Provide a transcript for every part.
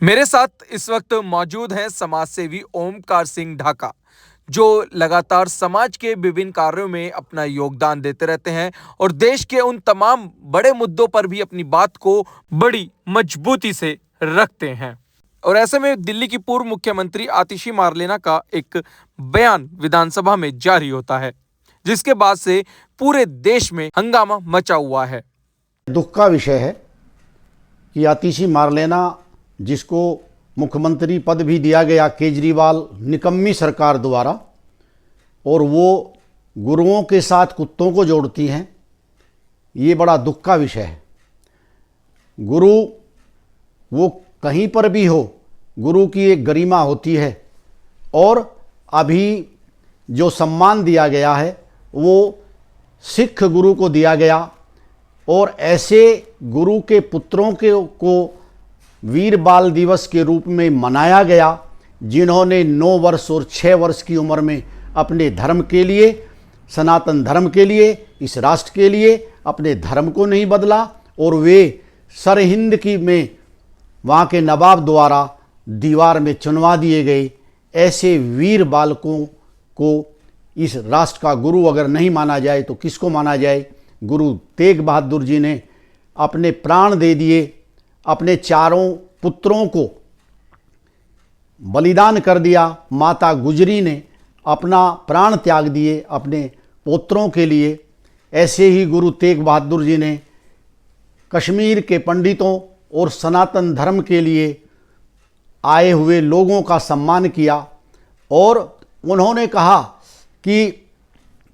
मेरे साथ इस वक्त मौजूद हैं समाज सेवी ओमकार सिंह ढाका, जो लगातार समाज के विभिन्न कार्यों में अपना योगदान देते रहते हैं और देश के उन तमाम बड़े मुद्दों पर भी अपनी बात को बड़ी मजबूती से रखते हैं। और ऐसे में दिल्ली की पूर्व मुख्यमंत्री आतिशी मार्लेना का एक बयान विधानसभा में जारी होता है, जिसके बाद से पूरे देश में हंगामा मचा हुआ है। दुख का विषय है कि आतिशी मार्लेना, जिसको मुख्यमंत्री पद भी दिया गया केजरीवाल निकम्मी सरकार द्वारा, और वो गुरुओं के साथ कुत्तों को जोड़ती हैं, ये बड़ा दुख का विषय है। गुरु वो कहीं पर भी हो, गुरु की एक गरिमा होती है और अभी जो सम्मान दिया गया है वो सिख गुरु को दिया गया। और ऐसे गुरु के पुत्रों को वीर बाल दिवस के रूप में मनाया गया, जिन्होंने 9 वर्ष और 6 वर्ष की उम्र में अपने धर्म के लिए, सनातन धर्म के लिए, इस राष्ट्र के लिए अपने धर्म को नहीं बदला, और वे सरहिंद की में वहाँ के नवाब द्वारा दीवार में चुनवा दिए गए। ऐसे वीर बालकों को इस राष्ट्र का गुरु अगर नहीं माना जाए तो किसको माना जाए। गुरु तेग बहादुर जी ने अपने प्राण दे दिए, अपने चारों पुत्रों को बलिदान कर दिया। माता गुजरी ने अपना प्राण त्याग दिए अपने पोत्रों के लिए। ऐसे ही गुरु तेग बहादुर जी ने कश्मीर के पंडितों और सनातन धर्म के लिए आए हुए लोगों का सम्मान किया, और उन्होंने कहा कि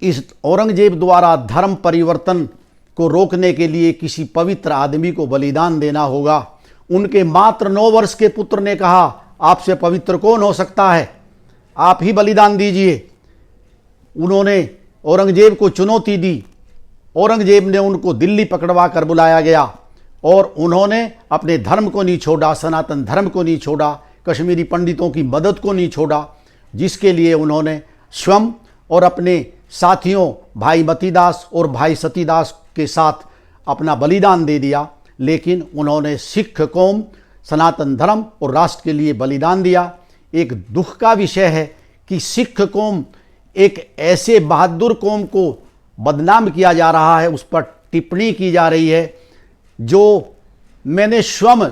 इस औरंगजेब द्वारा धर्म परिवर्तन को रोकने के लिए किसी पवित्र आदमी को बलिदान देना होगा। उनके मात्र 9 वर्ष के पुत्र ने कहा, आपसे पवित्र कौन हो सकता है, आप ही बलिदान दीजिए। उन्होंने औरंगजेब को चुनौती दी। औरंगजेब ने उनको दिल्ली पकड़वा कर बुलाया गया, और उन्होंने अपने धर्म को नहीं छोड़ा, सनातन धर्म को नहीं छोड़ा, कश्मीरी पंडितों की मदद को नहीं छोड़ा, जिसके लिए उन्होंने स्वयं और अपने साथियों भाई मतीदास और भाई सतीदास के साथ अपना बलिदान दे दिया। लेकिन उन्होंने सिख कौम, सनातन धर्म और राष्ट्र के लिए बलिदान दिया। एक दुख का विषय है कि सिख कौम, एक ऐसे बहादुर कौम को बदनाम किया जा रहा है, उस पर टिप्पणी की जा रही है। जो मैंने स्वयं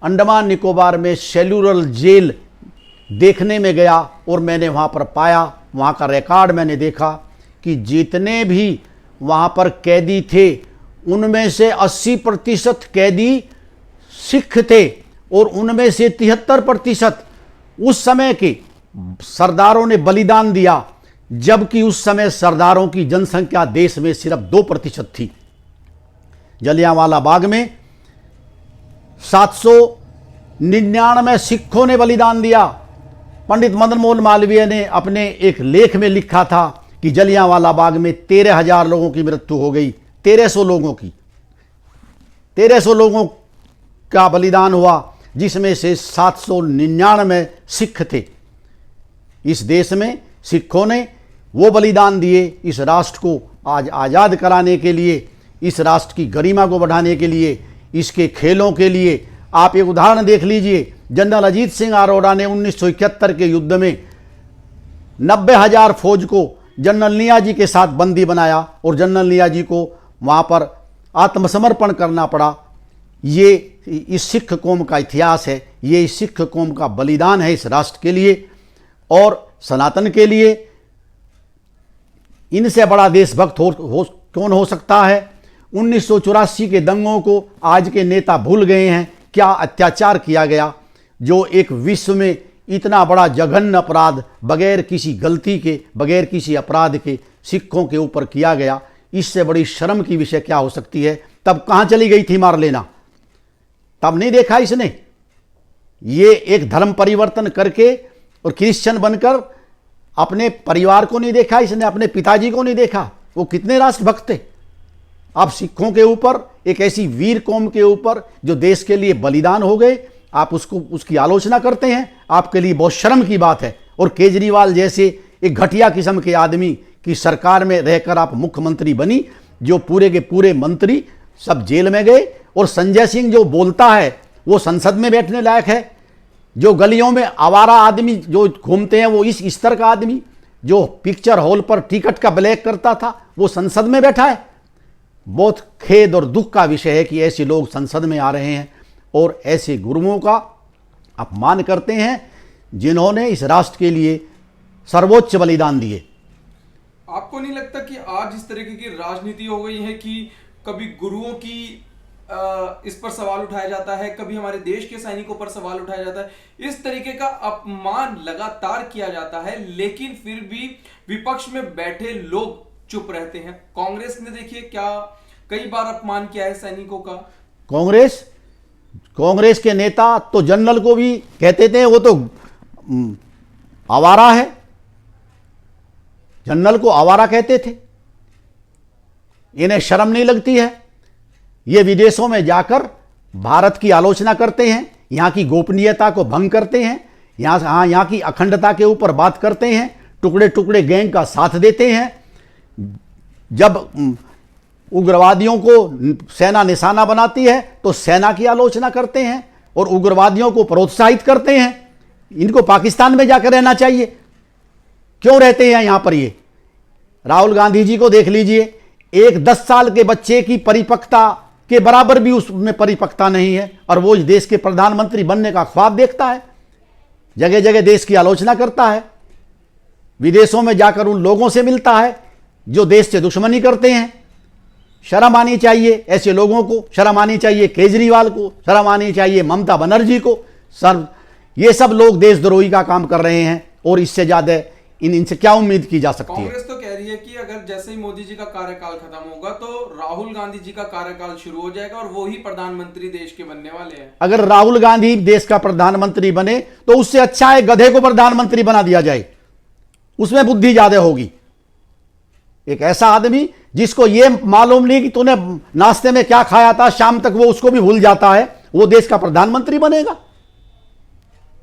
अंडमान निकोबार में सेलुलर जेल देखने में गया और मैंने वहाँ पर पाया, वहाँ का रिकॉर्ड मैंने देखा कि जितने भी वहाँ पर कैदी थे उनमें से 80% कैदी सिख थे, और उनमें से 73% उस समय के सरदारों ने बलिदान दिया, जबकि उस समय सरदारों की जनसंख्या देश में सिर्फ 2% थी। जलियांवाला बाग में 799 सिखों ने बलिदान दिया। पंडित मदन मोहन मालवीय ने अपने एक लेख में लिखा था कि जलियांवाला बाग में 13,000 लोगों की मृत्यु हो गई। 1300 लोगों का बलिदान हुआ, जिसमें से 799 सिख थे। इस देश में सिखों ने वो बलिदान दिए इस राष्ट्र को आज आज़ाद कराने के लिए, इस राष्ट्र की गरिमा को बढ़ाने के लिए, इसके खेलों के लिए। आप एक उदाहरण देख लीजिए, जनरल अजीत सिंह अरोड़ा ने 1971 के युद्ध में 90,000 फौज को जनरल नियाजी के साथ बंदी बनाया, और जनरल नियाजी को वहाँ पर आत्मसमर्पण करना पड़ा। ये इस सिख कौम का इतिहास है, ये इस सिख कौम का बलिदान है इस राष्ट्र के लिए और सनातन के लिए। इनसे बड़ा देशभक्त कौन हो सकता है। 1984 के दंगों को आज के नेता भूल गए हैं। क्या अत्याचार किया गया, जो एक विश्व में इतना बड़ा जघन्य अपराध बगैर किसी गलती के, बगैर किसी अपराध के सिखों के ऊपर किया गया। इससे बड़ी शर्म की विषय क्या हो सकती है। तब कहाँ चली गई थी मार्लेना, तब नहीं देखा इसने। ये एक धर्म परिवर्तन करके और क्रिश्चियन बनकर अपने परिवार को नहीं देखा इसने, अपने पिताजी को नहीं देखा। वो कितने राष्ट्रभक्त थे। आप सिखों के ऊपर, एक ऐसी वीर कौम के ऊपर जो देश के लिए बलिदान हो गए, आप उसकी आलोचना करते हैं। आपके लिए बहुत शर्म की बात है। और केजरीवाल जैसे एक घटिया किस्म के आदमी की सरकार में रहकर आप मुख्यमंत्री बनी, जो पूरे के पूरे मंत्री सब जेल में गए, और संजय सिंह जो बोलता है वो संसद में बैठने लायक है। जो गलियों में आवारा आदमी जो घूमते हैं, वो इस स्तर का आदमी जो पिक्चर हॉल पर टिकट का ब्लैक करता था, वो संसद में बैठा है। बहुत खेद और दुख का विषय है कि ऐसे लोग संसद में आ रहे हैं और ऐसे गुरुओं का अपमान करते हैं जिन्होंने इस राष्ट्र के लिए सर्वोच्च बलिदान दिए। आपको नहीं लगता कि आज इस तरीके की राजनीति हो गई है कि कभी गुरुओं की इस पर सवाल उठाया जाता है, कभी हमारे देश के सैनिकों पर सवाल उठाया जाता है, इस तरीके का अपमान लगातार किया जाता है, लेकिन फिर भी विपक्ष में बैठे लोग चुप रहते हैं। कांग्रेस ने देखिए क्या कई बार अपमान किया है सैनिकों का। कांग्रेस के नेता तो जनरल को भी कहते थे वो तो आवारा है, जनरल को आवारा कहते थे। इन्हें शर्म नहीं लगती है? ये विदेशों में जाकर भारत की आलोचना करते हैं, यहां की गोपनीयता को भंग करते हैं, यहां की अखंडता के ऊपर बात करते हैं, टुकड़े टुकड़े गैंग का साथ देते हैं। जब उग्रवादियों को सेना निशाना बनाती है तो सेना की आलोचना करते हैं और उग्रवादियों को प्रोत्साहित करते हैं। इनको पाकिस्तान में जाकर रहना चाहिए, क्यों रहते हैं यहां पर? ये राहुल गांधी जी को देख लीजिए, एक 10 साल के बच्चे की परिपक्वता के बराबर भी उसमें परिपक्वता नहीं है और वो इस देश के प्रधानमंत्री बनने का ख्वाब देखता है, जगह जगह देश की आलोचना करता है, विदेशों में जाकर उन लोगों से मिलता है जो देश से दुश्मनी करते हैं। शर्म आनी चाहिए ऐसे लोगों को, शर्म आनी चाहिए केजरीवाल को, शर्म आनी चाहिए ममता बनर्जी को। सर, ये सब लोग देशद्रोही का काम कर रहे हैं और इससे ज्यादा इनसे क्या उम्मीद की जा सकती है? कांग्रेस तो कह रही है कि अगर जैसे ही मोदी जी का कार्यकाल खत्म होगा तो राहुल गांधी जी का कार्यकाल शुरू हो जाएगा और वो ही प्रधानमंत्री देश के बनने वाले हैं। अगर राहुल गांधी देश का प्रधानमंत्री बने तो उससे अच्छा है गधे को प्रधानमंत्री बना दिया जाए, उसमें बुद्धि ज्यादा होगी। एक ऐसा आदमी जिसको ये मालूम नहीं कि तूने नाश्ते में क्या खाया था, शाम तक वो उसको भी भूल जाता है, वो देश का प्रधानमंत्री बनेगा?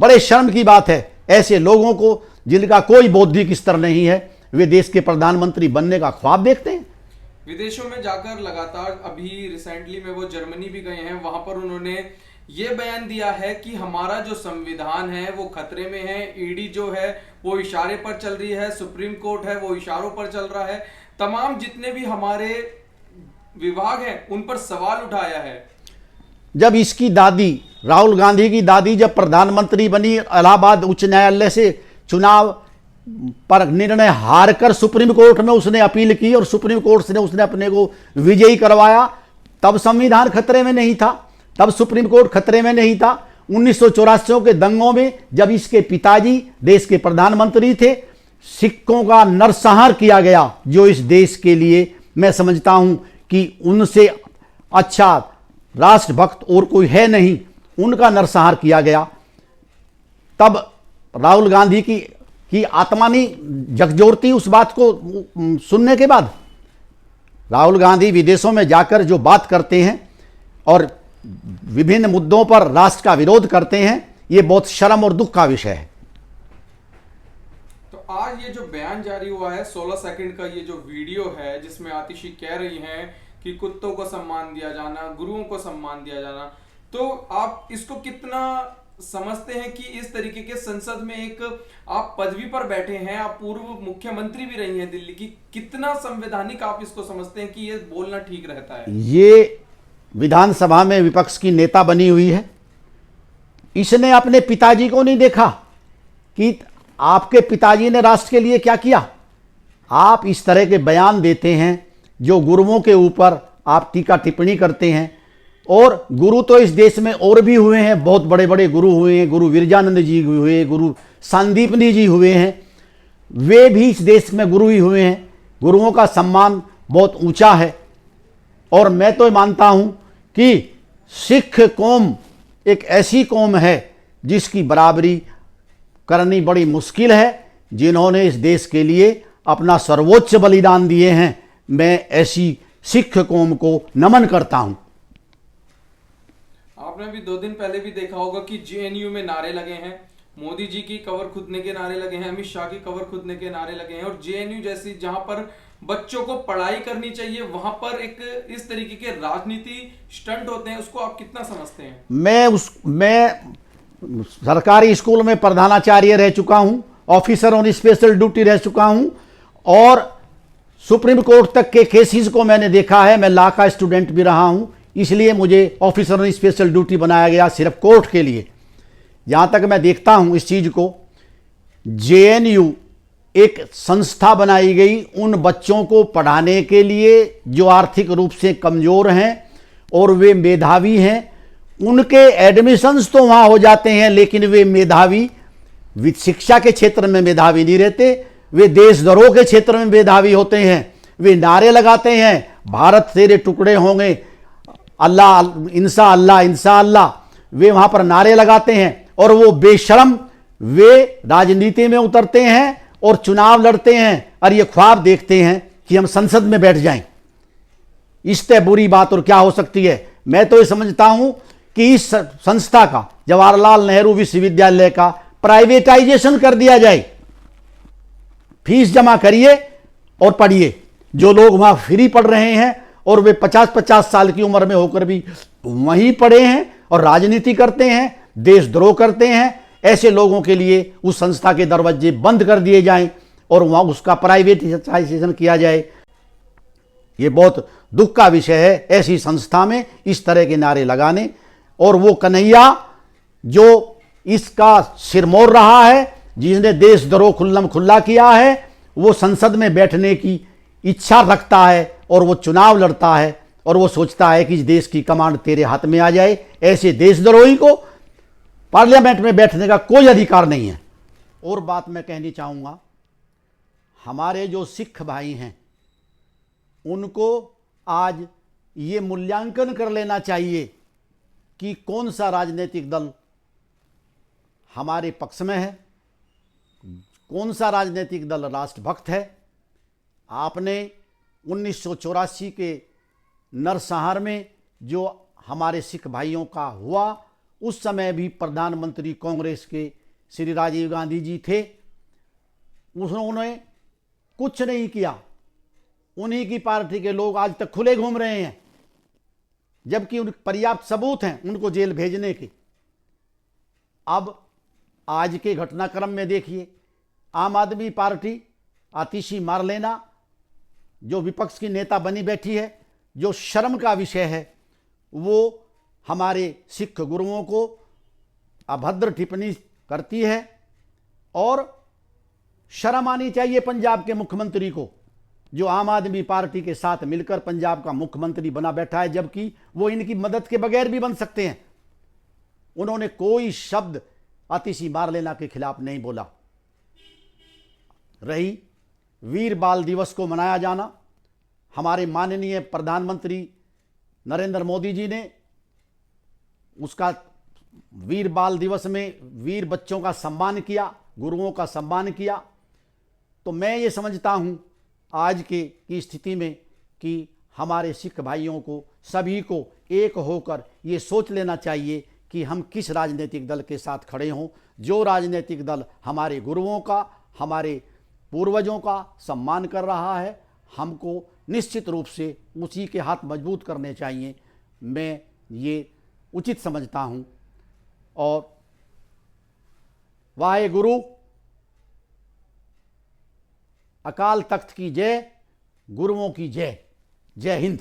बड़े शर्म की बात है ऐसे लोगों को जिनका कोई बौद्धिक स्तर नहीं है, वे देश के प्रधानमंत्री बनने का ख्वाब देखते हैं। विदेशों में जाकर लगातार, अभी रिसेंटली में वो जर्मनी भी गए हैं, वहां पर उन्होंने ये बयान दिया है कि हमारा जो संविधान है वो खतरे में है, ईडी जो है वो इशारे पर चल रही है, सुप्रीम कोर्ट है वो इशारों पर चल रहा है, तमाम जितने भी हमारे विभाग हैं उन पर सवाल उठाया है। जब इसकी दादी, राहुल गांधी की दादी जब प्रधानमंत्री बनी, इलाहाबाद उच्च न्यायालय से चुनाव पर निर्णय हारकर सुप्रीम कोर्ट में उसने अपील की और सुप्रीम कोर्ट ने उसने अपने को विजयी करवाया, तब संविधान खतरे में नहीं था, तब सुप्रीम कोर्ट खतरे में नहीं था। 1984 के दंगों में जब इसके पिताजी देश के प्रधानमंत्री थे, सिखों का नरसंहार किया गया, जो इस देश के लिए मैं समझता हूं कि उनसे अच्छा राष्ट्रभक्त और कोई है नहीं, उनका नरसंहार किया गया। तब राहुल गांधी की आत्मा नहीं झकझोरती उस बात को सुनने के बाद? राहुल गांधी विदेशों में जाकर जो बात करते हैं और विभिन्न मुद्दों पर राष्ट्र का विरोध करते हैं, ये बहुत शर्म और दुख का विषय है। तो आज ये जो बयान जारी हुआ है, 16 सेकंड का ये जो वीडियो है जिसमें आतिशी कह रही हैं कि कुत्तों को सम्मान दिया जाना, गुरुओं को सम्मान दिया जाना, तो आप इसको कितना समझते हैं कि इस तरीके के संसद में एक आप पदवी पर बैठे हैं, आप पूर्व मुख्यमंत्री भी रही हैं दिल्ली की, कितना संवैधानिक आप इसको समझते हैं कि ये बोलना ठीक रहता है? ये विधानसभा में विपक्ष की नेता बनी हुई है, इसने अपने पिताजी को नहीं देखा कि आपके पिताजी ने राष्ट्र के लिए क्या किया? आप इस तरह के बयान देते हैं जो गुरुओं के ऊपर आप टीका टिप्पणी करते हैं। और गुरु तो इस देश में और भी हुए हैं, बहुत बड़े बड़े गुरु हुए हैं, गुरु विरजानंद जी हुए, गुरु संदीपनी जी हुए हैं, वे भी इस देश में गुरु ही हुए हैं। गुरुओं का सम्मान बहुत ऊंचा है और मैं तो मानता हूं कि सिख कौम एक ऐसी कौम है जिसकी बराबरी करनी बड़ी मुश्किल है, जिन्होंने इस देश के लिए अपना सर्वोच्च बलिदान दिए हैं। मैं ऐसी सिख कौम को नमन करता हूं। आपने भी 2 दिन पहले भी देखा होगा कि जेएनयू में नारे लगे हैं, मोदी जी की कवर खुदने के नारे लगे हैं, अमित शाह की कवर खुदने के नारे लगे हैं, और जेएनयू जैसी जहां पर बच्चों को पढ़ाई करनी चाहिए वहां पर एक इस तरीके के राजनीति स्टंट होते हैं, उसको आप कितना समझते हैं? सरकारी स्कूल में प्रधानाचार्य रह चुका हूं, ऑफिसर ऑन स्पेशल ड्यूटी रह चुका हूं और सुप्रीम कोर्ट तक के केसेस को मैंने देखा है। मैं लॉ का स्टूडेंट भी रहा हूं, इसलिए मुझे ऑफिसर ऑन स्पेशल ड्यूटी बनाया गया सिर्फ कोर्ट के लिए। जहां तक मैं देखता हूं इस चीज को, जेएनयू एक संस्था बनाई गई उन बच्चों को पढ़ाने के लिए जो आर्थिक रूप से कमजोर हैं और वे मेधावी हैं। उनके एडमिशन्स तो वहां हो जाते हैं, लेकिन वे मेधावी शिक्षा के क्षेत्र में मेधावी नहीं रहते, वे देशद्रोह के क्षेत्र में मेधावी होते हैं। वे नारे लगाते हैं, भारत तेरे टुकड़े होंगे, अल्लाह इंसा अल्लाह इंसा अल्लाह। वे वहां पर नारे लगाते हैं और वो बेशर्म वे राजनीति में उतरते हैं और चुनाव लड़ते हैं और ये ख्वाब देखते हैं कि हम संसद में बैठ जाएं। इससे बुरी बात और क्या हो सकती है। मैं तो ये समझता हूं कि इस संस्था का, जवाहरलाल नेहरू विश्वविद्यालय का प्राइवेटाइजेशन कर दिया जाए। फीस जमा करिए और पढ़िए। जो लोग वहां फ्री पढ़ रहे हैं और वे 50-50 साल की उम्र में होकर भी वहीं पढ़े हैं और राजनीति करते हैं, देशद्रोह करते हैं, ऐसे लोगों के लिए उस संस्था के दरवाजे बंद कर दिए जाएं और वहां उसका प्राइवेटाइजेशन किया जाए। ये बहुत दुख का विषय है ऐसी संस्था में इस तरह के नारे लगाने। और वो कन्हैया जो इसका सिरमौर रहा है, जिसने देशद्रोह खुल्लम खुल्ला किया है, वो संसद में बैठने की इच्छा रखता है और वो चुनाव लड़ता है और वो सोचता है कि इस देश की कमांड तेरे हाथ में आ जाए। ऐसे देशद्रोही को पार्लियामेंट में बैठने का कोई अधिकार नहीं है। और बात मैं कहनी चाहूँगा, हमारे जो सिख भाई हैं उनको आज ये मूल्यांकन कर लेना चाहिए कि कौन सा राजनीतिक दल हमारे पक्ष में है, कौन सा राजनीतिक दल राष्ट्रभक्त है। आपने 1984 के नरसंहार में जो हमारे सिख भाइयों का हुआ, उस समय भी प्रधानमंत्री कांग्रेस के श्री राजीव गांधी जी थे। उन्होंने कुछ नहीं किया। उन्हीं की पार्टी के लोग आज तक खुले घूम रहे हैं, जबकि उन पर्याप्त सबूत हैं उनको जेल भेजने के। अब आज के घटनाक्रम में देखिए, आम आदमी पार्टी आतिशी मारलेना जो विपक्ष की नेता बनी बैठी है, जो शर्म का विषय है, वो हमारे सिख गुरुओं को अभद्र टिप्पणी करती है। और शर्म आनी चाहिए पंजाब के मुख्यमंत्री को, जो आम आदमी पार्टी के साथ मिलकर पंजाब का मुख्यमंत्री बना बैठा है, जबकि वो इनकी मदद के बगैर भी बन सकते हैं। उन्होंने कोई शब्द आतिशी मारलेना के खिलाफ नहीं बोला। रही वीर बाल दिवस को मनाया जाना, हमारे माननीय प्रधानमंत्री नरेंद्र मोदी जी ने उसका वीर बाल दिवस में वीर बच्चों का सम्मान किया, गुरुओं का सम्मान किया। तो मैं ये समझता हूँ आज की स्थिति में कि हमारे सिख भाइयों को, सभी को एक होकर ये सोच लेना चाहिए कि हम किस राजनीतिक दल के साथ खड़े हों। जो राजनीतिक दल हमारे गुरुओं का, हमारे पूर्वजों का सम्मान कर रहा है, हमको निश्चित रूप से उसी के हाथ मजबूत करने चाहिए। मैं ये उचित समझता हूँ। और वाहेगुरु, अकाल तख्त की जय, गुरुओं की जय। जय हिंद।